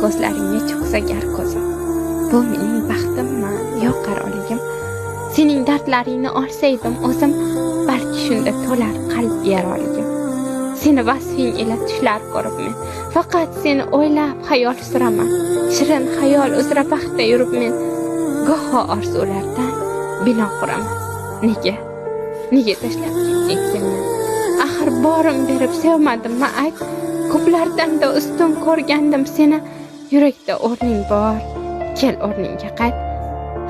ko'zlaringga cho'ksa gar ko'zim. Bu mening baxtimmi yo qaroligim? Sening dardlaringni olsaydim o'zim, balki shunda to'lar qalb yaroligim. Seni vasfing ila tushlar ko'rib men, faqat seni o'ylab xayol suraman. Shirin xayol uzra baxtda yurib men, go'ho orzulardan bino quraman. Nega tashlab ketding sen meni? Axir borim berib sevmadimmi ayt? Ko'plardan da ustun ko'rgandim seni. Yurakda o'rning bor, kel o'rningga qayt.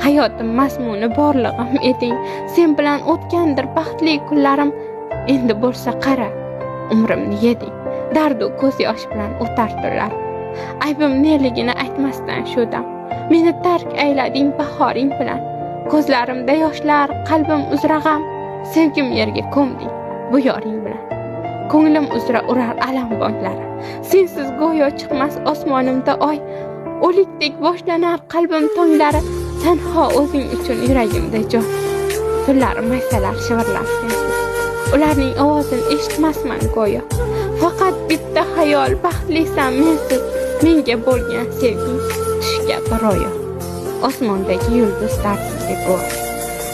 Hayotim mazmuni borlig'im eding. Sen bilan o'tgandir baxtli kunlarim. Endi bo'lsa qara, umrimni yeding. Dardu ko'z yosh bilan o'tar tunlar. Aybim neligini aytmasdan shu dam. Meni tark aylading bahoring bilan. Ko'zlarimda yoshlar, qalbim uzra g'am. Sevgim yerga ko'mding bu yoring bilan. Ko'nglim uzra urar alam bonglari. Sensiz go'yo chiqmas osmonimda oy. O'likdek boshlanar qalbim tonglari. Tanho o'zing uchun yuragimda jon. Tunlari maysalar shivirlar sensiz. Ularning ovozini eshitmasman go'yo. Faqat bitta xayol baxtlisan mensiz. Menga bo'lgan sevging tushga ro'yo. Osmondagi yulduz darsizdek go'yo.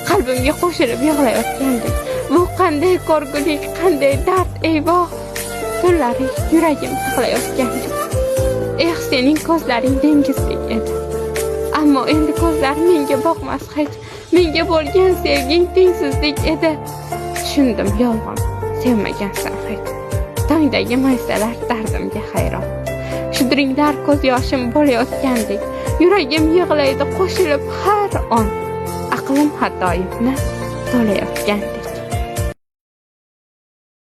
Qalbimga qo'shilib yig'layotgandek. Bu qanday ko'rgulik, qanday dard eyvoh. Tunlari yuragim saqlayotgandek. Sening ko'zlaring dengizdek edi. Ammo endi ko'zlar menga boqmas hech. Menga bo'lgan sevging tengsizdek edi. Tushundim yolg'on, sevmagansan hech. Tongdagi maysalar dardimga hayron. Shudringlar ko'z yoshim bo'layotgandek. Yuragim yig'laydi qo'shilib har on. Aqlim xatoyimni to'layotgan.